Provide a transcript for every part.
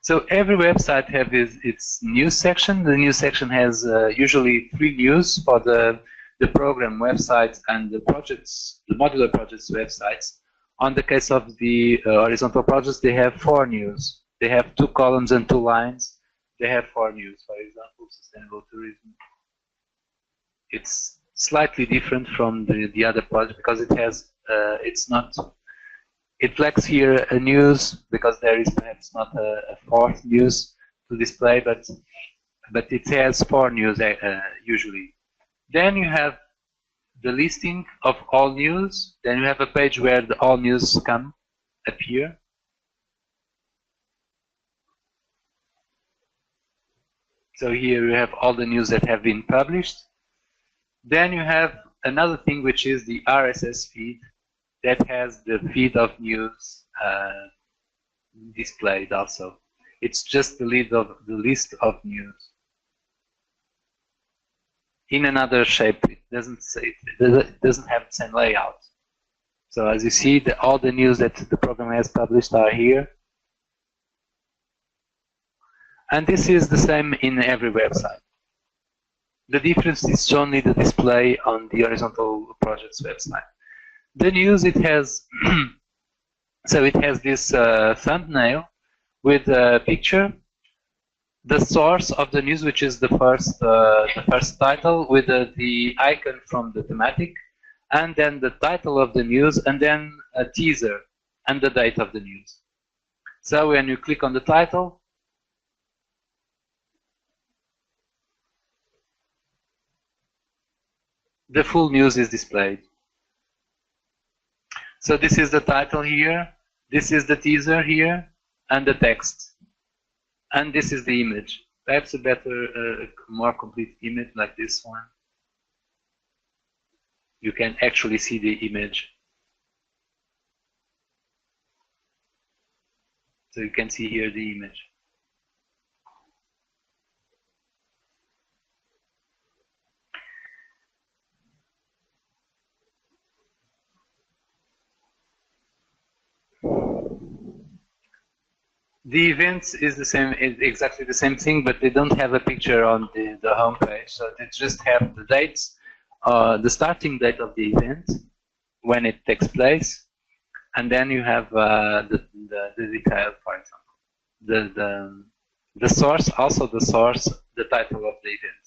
So every website has its news section. The news section has usually 3 news for the program websites and the projects, the modular projects websites. On the case of the horizontal projects, they have 4 news. They have 2 columns and 2 lines. They have 4 news. For example, sustainable tourism. It's slightly different from the other project because it has it lacks here a news because there is perhaps not a 4th news to display, but it has 4 news usually. Then you have the listing of all news. Then you have a page where all news appear. So here you have all the news that have been published. Then you have another thing, which is the RSS feed that has the feed of news displayed also. It's just the list of news. In another shape, it doesn't have the same layout. So as you see, all the news that the program has published are here. And this is the same in every website. The difference is shown in the display on the horizontal projects website. The news, it has so it has this thumbnail with a picture, the source of the news, which is the first title with the icon from the thematic, and then the title of the news, and then a teaser and the date of the news. So when you click on the title, the full news is displayed. So this is the title here, this is the teaser here, and the text. And this is the image. Perhaps a better, more complete image like this one. You can actually see the image. So you can see here the image. The events is the same, exactly the same thing, but they don't have a picture on the home page. So they just have the dates, the starting date of the event, when it takes place, and then you have the detail, for example, the source, also the source, the title of the event.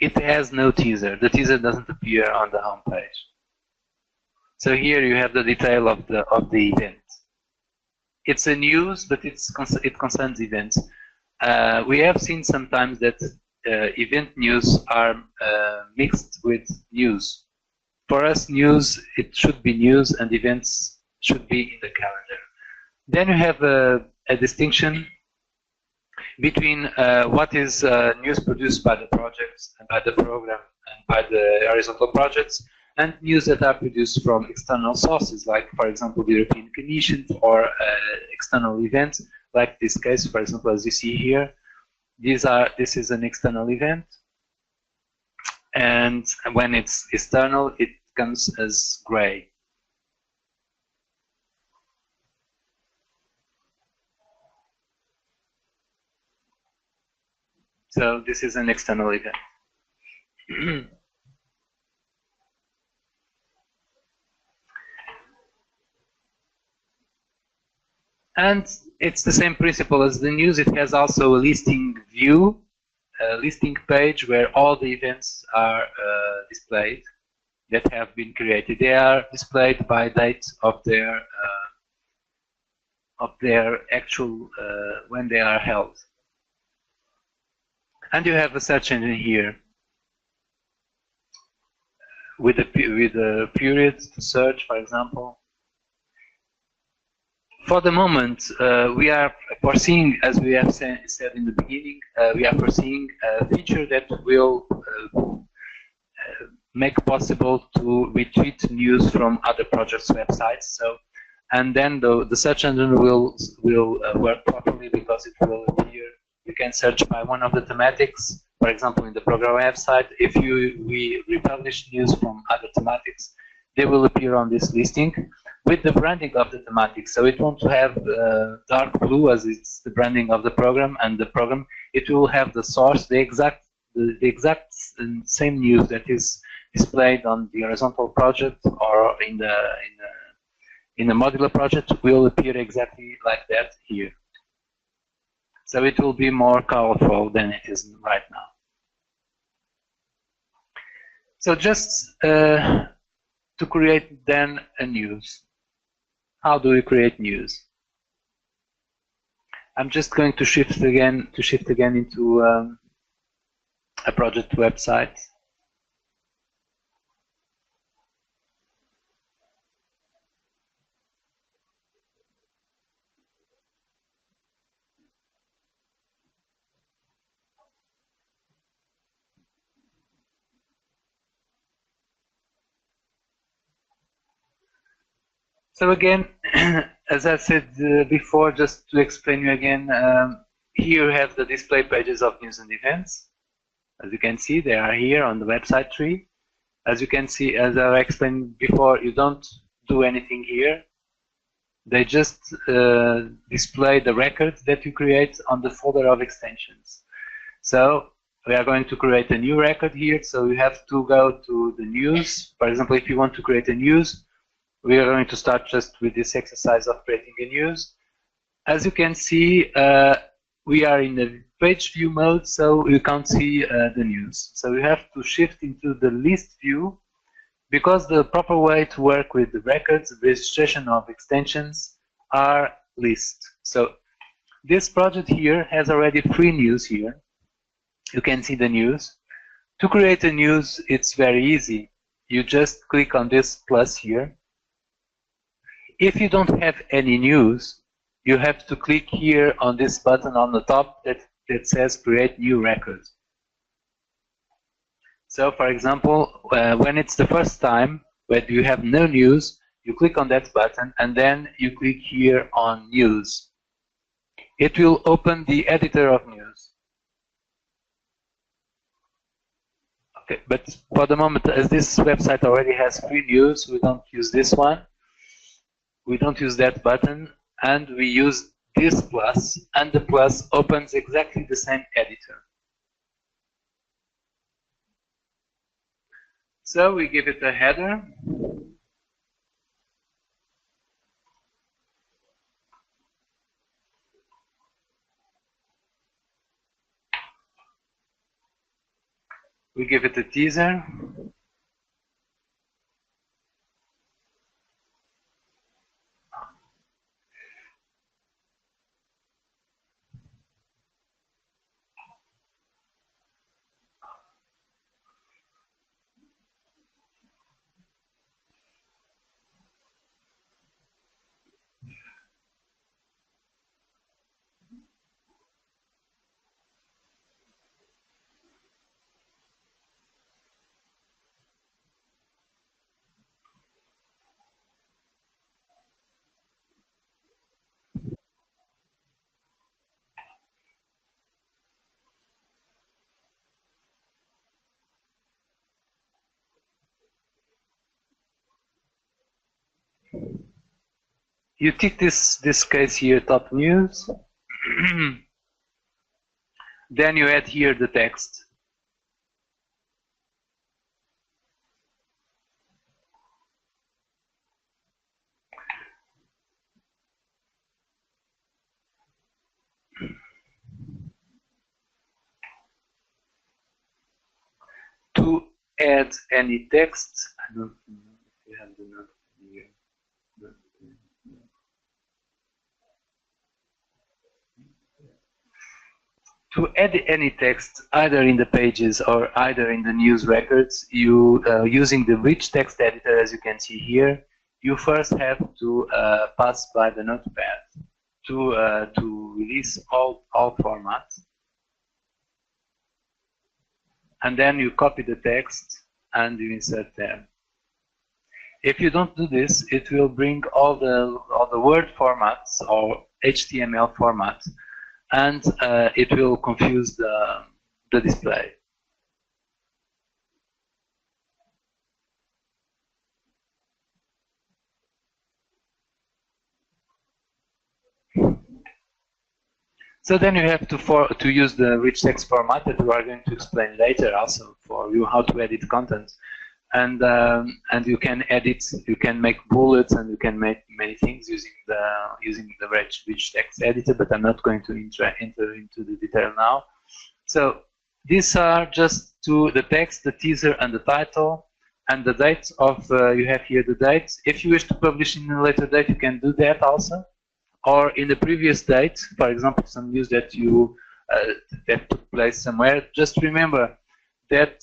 It has no teaser. The teaser doesn't appear on the home page. So here you have the detail of the event. It's a news, but it concerns events. We have seen sometimes that event news are mixed with news. For us, news, it should be news, and events should be in the calendar. Then you have a distinction between what is news produced by the projects and by the program and by the horizontal projects, and news that are produced from external sources, like, for example, the European Commission, or external events, like this case, for example, as you see here. This is an external event, and when it's external, it comes as gray. So this is an external event. And it's the same principle as the news. It has also a listing view, a listing page where all the events are displayed that have been created. They are displayed by date of their actual when they are held. And you have a search engine here with a period to search, for example. For the moment, we are foreseeing, as we have said in the beginning, we are foreseeing a feature that will make possible to retrieve news from other projects' websites. So, and then the search engine will work properly, because it will appear. You can search by one of the thematics. For example, in the program website, if we republish news from other thematics, they will appear on this listing. with the branding of the thematic. So it won't have dark blue as it's the branding of the program and the program. It will have the source, the exact same news that is displayed on the horizontal project or in the modular project will appear exactly like that here. So it will be more colorful than it is right now. So just to create then a news. How do we create news? I'm just going to shift again into a project website. So again, as I said before, just to explain you again, here you have the display pages of news and events. As you can see, they are here on the website tree. As you can see, as I explained before, you don't do anything here. They just display the records that you create on the folder of extensions. So we are going to create a new record here. So you have to go to the news. For example, if you want to create a news, we are going to start just with this exercise of creating a news. As you can see, we are in the page view mode, so you can't see the news. So you have to shift into the list view, because the proper way to work with the records, the registration of extensions, are lists. So this project here has already 3 news here. You can see the news. To create a news, it's very easy. You just click on this plus here. If you don't have any news, you have to click here on this button on the top that says create new record. So for example, when it's the first time when you have no news, you click on that button and then you click here on news. It will open the editor of news. Okay, but for the moment, as this website already has 3 news, we don't use this one. We don't use that button, and we use this plus, and the plus opens exactly the same editor. So we give it a header. We give it a teaser. You tick this case here, top news. Then you add here the text. To add any text, I don't know if you have the note here. To add any text, either in the pages or either in the news records, you using the rich text editor, as you can see here, you first have to pass by the notepad to release all formats, and then you copy the text and you insert there. If you don't do this, it will bring all the Word formats or HTML formats, and it will confuse the display. So then you have to use the rich text format that we are going to explain later also for you how to edit content. And you can edit, you can make bullets, and you can make many things using the rich text editor. But I'm not going to enter into the detail now. So these are just the text, the teaser, and the title, and the dates of. You have here the dates. If you wish to publish in a later date, you can do that also, or in the previous date. For example, some news that that took place somewhere. Just remember that.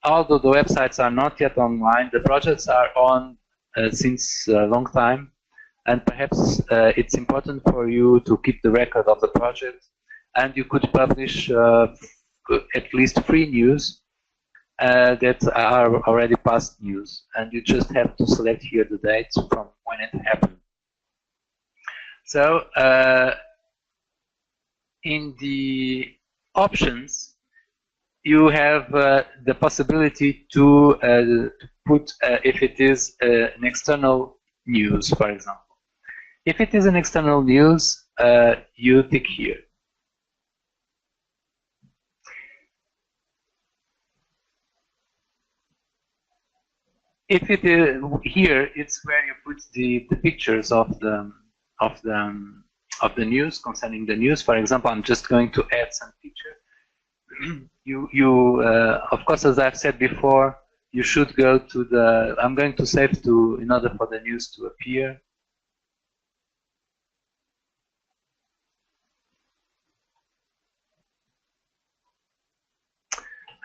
Although the websites are not yet online, the projects are on since a long time, and perhaps it's important for you to keep the record of the project, and you could publish at least 3 news that are already past news, and you just have to select here the dates from when it happened. So in the options, you have the possibility to put if it is an external news, for example. If it is an external news, you tick here. If it is here, it's where you put the pictures of the news, concerning the news. For example, I'm just going to add some pictures. Of course, as I've said before, you should go to the. I'm going to save to in order for the news to appear.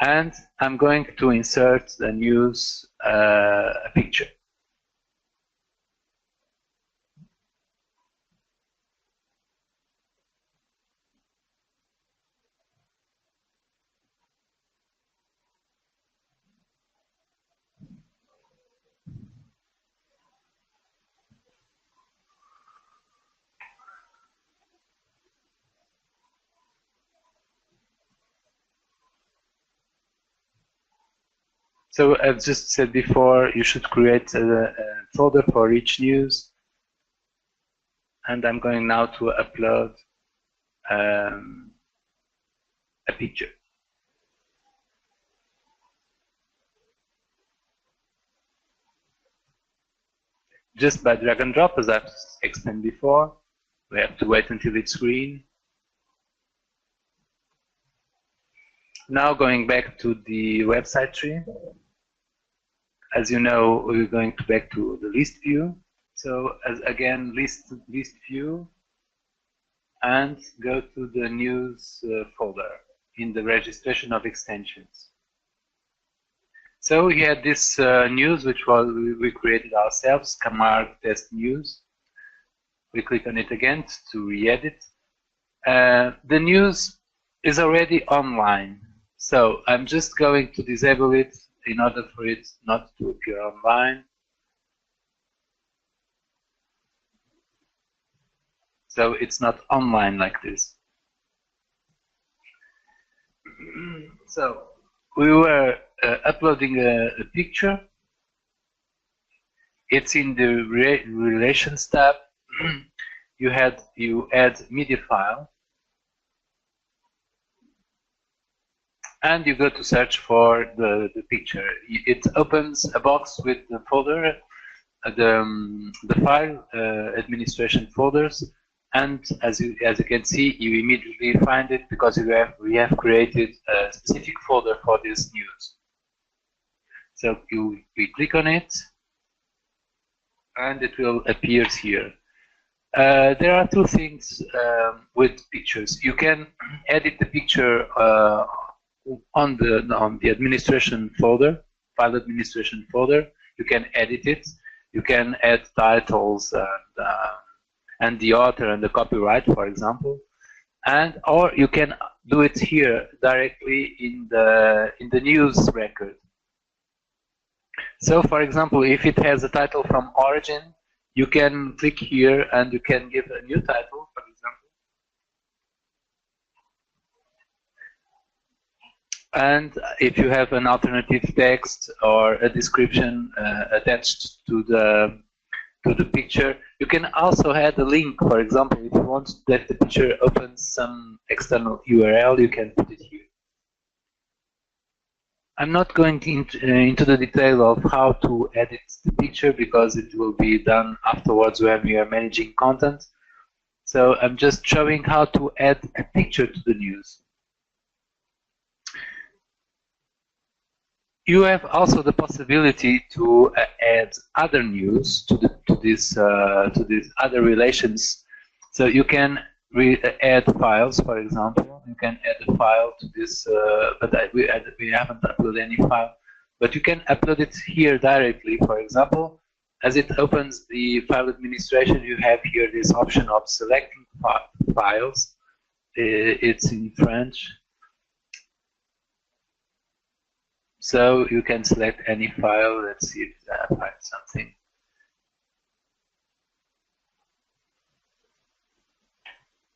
And I'm going to insert the news picture. So as just said before, you should create a folder for each news. And I'm going now to upload a picture. Just by drag and drop, as I've explained before. We have to wait until it's green. Now going back to the website tree. As you know, we're going back to the list view. So again, list view, and go to the news folder in the registration of extensions. So we had this news, which we created ourselves, Camargue test news. We click on it again to re-edit. The news is already online. So I'm just going to disable it in order for it not to appear online. So it's not online like this. So we were uploading a picture. It's in the Relations tab. You add media file. And you go to search for the picture. It opens a box with the folder, the file administration folders, and as you can see, you immediately find it because we have created a specific folder for this news. So we click on it, and it will appear here. There are 2 things with pictures. You can edit the picture on the administration folder, file administration folder. You can edit it. You can add titles and the author and the copyright, for example, or you can do it here directly in the news record. So, for example, if it has a title from origin, you can click here and you can give a new title, for example. And if you have an alternative text or a description attached to to the picture. You can also add a link. For example, if you want that the picture opens some external URL, you can put it here. I'm not going into the detail of how to edit the picture because it will be done afterwards when we are managing content. So I'm just showing how to add a picture to the news. You have also the possibility to add other news to these other relations. So you can add files, for example. You can add a file to this, but we haven't uploaded any file. But you can upload it here directly. For example, as it opens the file administration, you have here this option of selecting files. It's in French. So you can select any file. Let's see if I find something.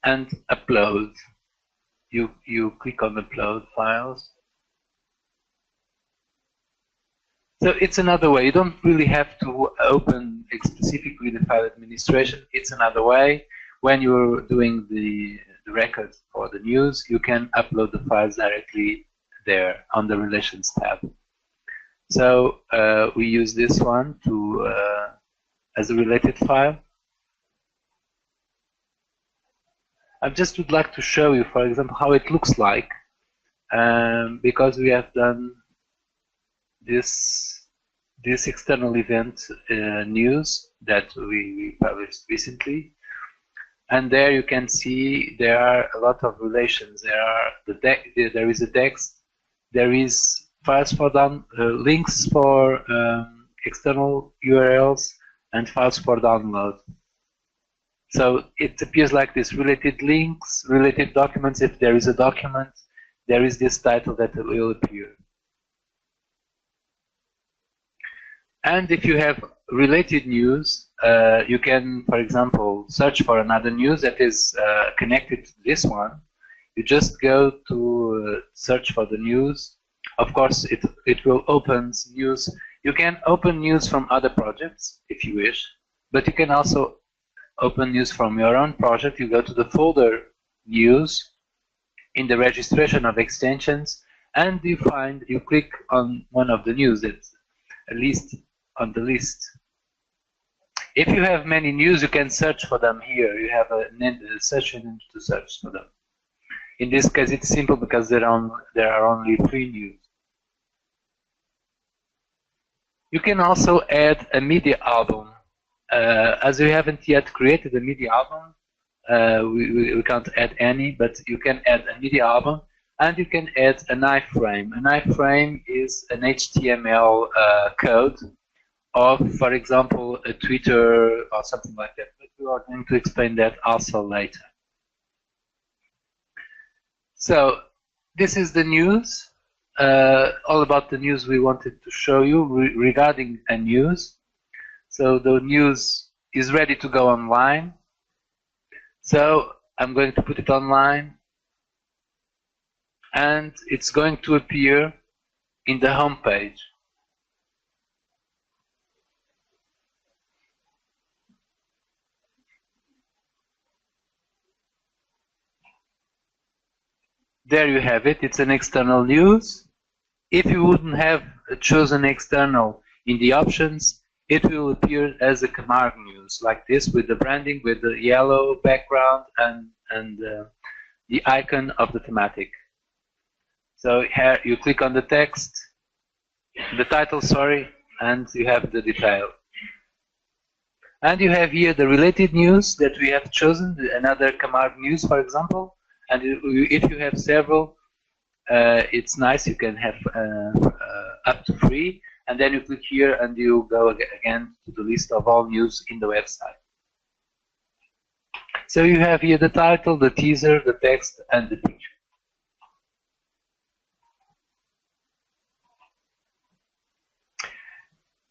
And upload. You click on upload files. So it's another way. You don't really have to open specifically the file administration. It's another way. When you're doing the records for the news, you can upload the files directly there on the Relations tab. So we use this one to as a related file. I just would like to show you, for example, how it looks like, because we have done this external event news that we published recently, and there you can see there are a lot of relations. There is a text, there is files for links for external URLs, and files for download. So it appears like this: related links, related documents. If there is a document, there is this title that will appear. And if you have related news, you can, for example, search for another news that is connected to this one. You just go to search for the news. Of course, it will open news. You can open news from other projects if you wish, but you can also open news from your own project. You go to the folder news in the registration of extensions, and you click on one of the news that's at least on the list. If you have many news, you can search for them here. You have a search engine to search for them. In this case, it's simple because there are only 3 news. You can also add a media album. As we haven't yet created a media album, we can't add any, but you can add a media album, and you can add an iframe. An iframe is an HTML code of, for example, a Twitter or something like that. But we are going to explain that also later. So this is the news, all about the news we wanted to show you regarding a news. So the news is ready to go online. So I'm going to put it online, and it's going to appear in the home page. There you have it. It's an external news. If you wouldn't have chosen external in the options, it will appear as a Camargue news, like this, with the branding, with the yellow background and the icon of the thematic. So here you click on the text, the title, sorry, and you have the detail. And you have here the related news that we have chosen, another Camargue news, for example. And if you have several, it's nice. You can have up to 3, and then you click here and you go again to the list of all news in the website. So you have here the title, the teaser, the text, and the picture.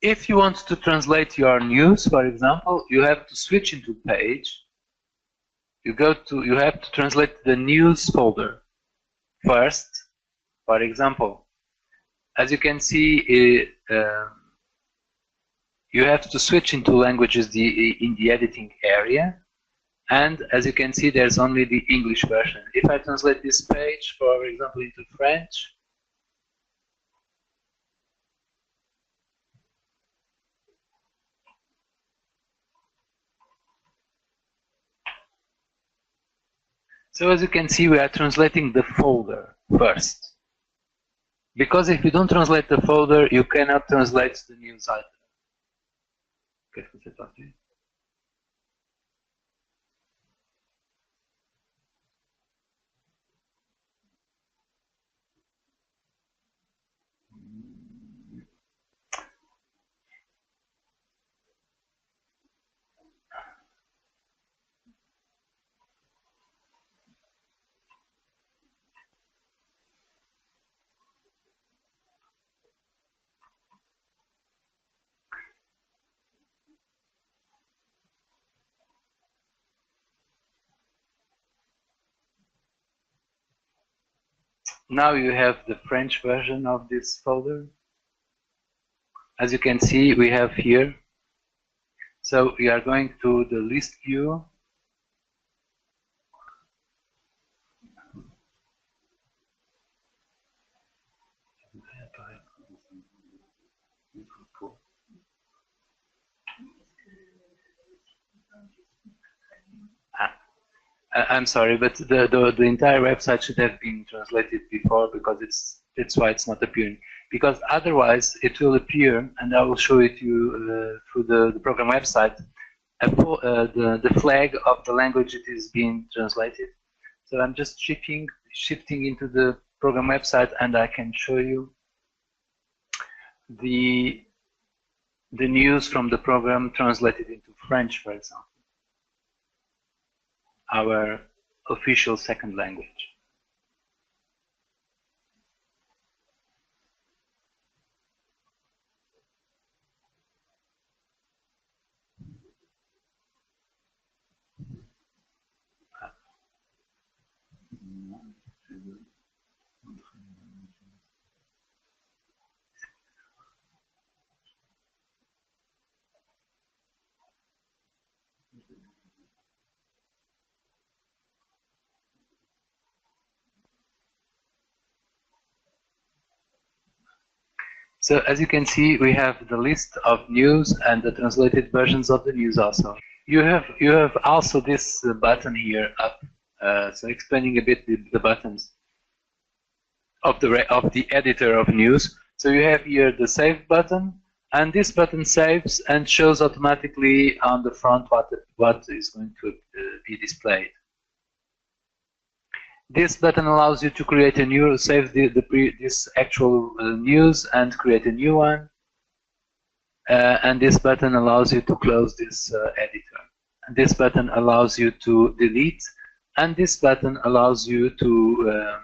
If you want to translate your news, for example, you have to switch into page. You have to translate the news folder first. For example, as you can see you have to switch into languages in the editing area. And as you can see, there's only the English version. If I translate this page, for example, into French, so as you can see, we are translating the folder first. Because if you don't translate the folder, you cannot translate the news item. Now you have the French version of this folder. As you can see, we have here. So we are going to the list view. I'm sorry, but the entire website should have been translated before, because that's why it's not appearing. Because otherwise it will appear, and I will show it to you through the program website, the flag of the language it is being translated. So I'm just shifting into the program website, and I can show you the news from the program translated into French, for example, our official second language. So as you can see, we have the list of news and the translated versions of the news also. You have also this button here up, so explaining a bit the buttons of the editor of news. So you have here the save button, and this button saves and shows automatically on the front what is going to be displayed. This button allows you to create a new, save this actual news and create a new one. And this button allows you to close this editor. And this button allows you to delete. And this button allows you to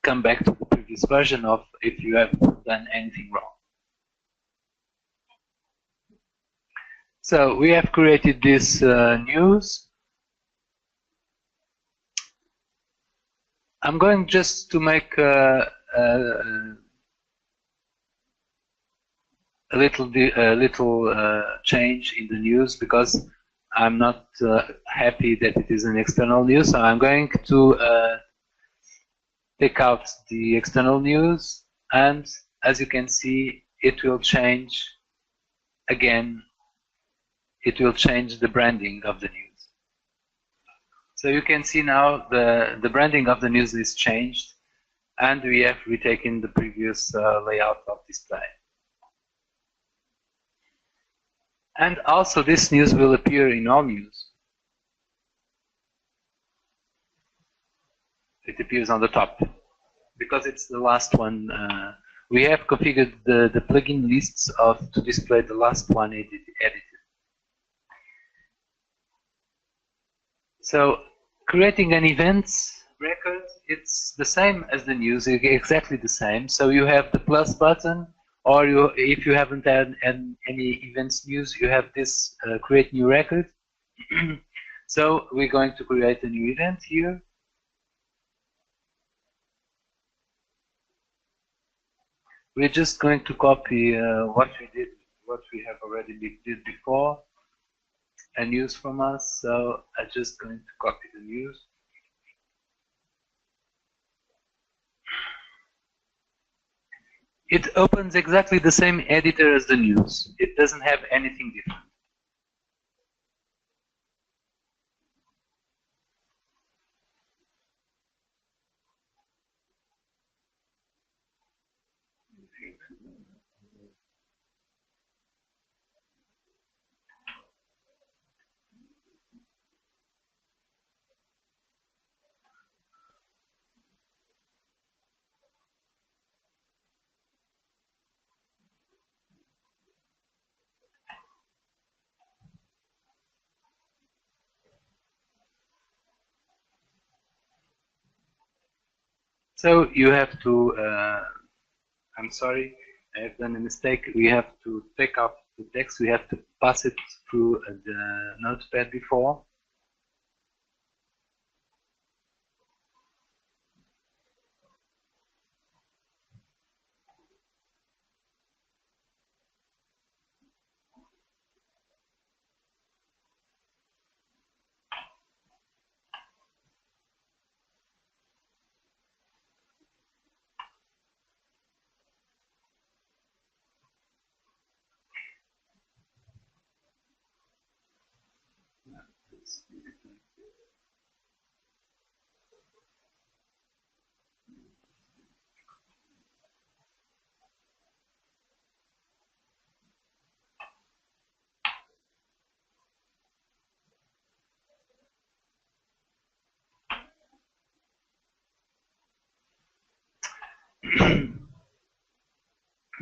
come back to the previous version of if you have done anything wrong. So we have created this news. I'm going just to make a little change in the news, because I'm not happy that it is an external news. So I'm going to take out the external news, and as you can see, it will change again. It will change the branding of the news. So you can see now the branding of the news is changed, and we have retaken the previous layout of display. And also this news will appear in all news. It appears on the top, because it's the last one. We have configured the plugin lists to display the last one edited. So creating an events record, it's the same as the news, exactly the same. So you have the plus button, or if you haven't had any events news, you have this create new record. So we're going to create a new event here. We're just going to copy what what we have already did before, a news from us. So I'm just going to copy the news. It opens exactly the same editor as the news. It doesn't have anything different. So you have to, I'm sorry, I have done a mistake. We have to take out the text. We have to pass it through the notepad before.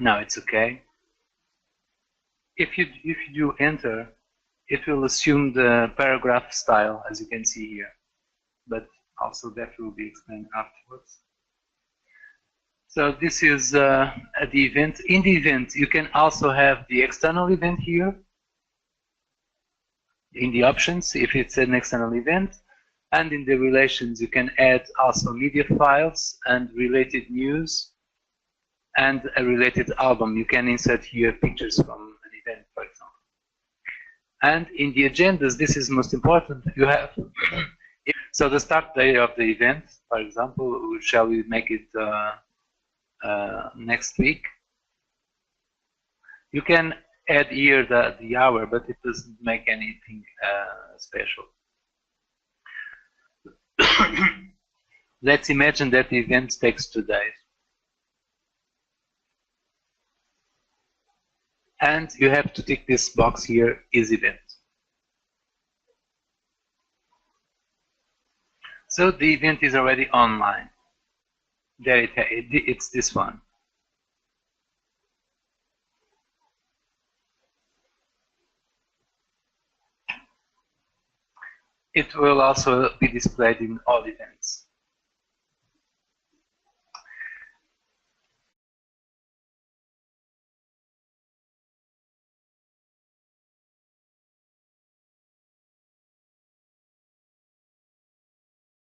Now it's okay. If you do enter, it will assume the paragraph style, as you can see here. But also that will be explained afterwards. So this is the event. In the event, you can also have the external event here in the options if it's an external event. And in the relations, you can add also media files and related news and a related album. You can insert here pictures from an event, for example. And in the agendas, this is most important. You have so the start date of the event, for example, shall we make it next week? You can add here the hour, but it doesn't make anything special. Let's imagine that the event takes 2 days. And you have to tick this box here, is event. So the event is already online. There it's this one. It will also be displayed in all events.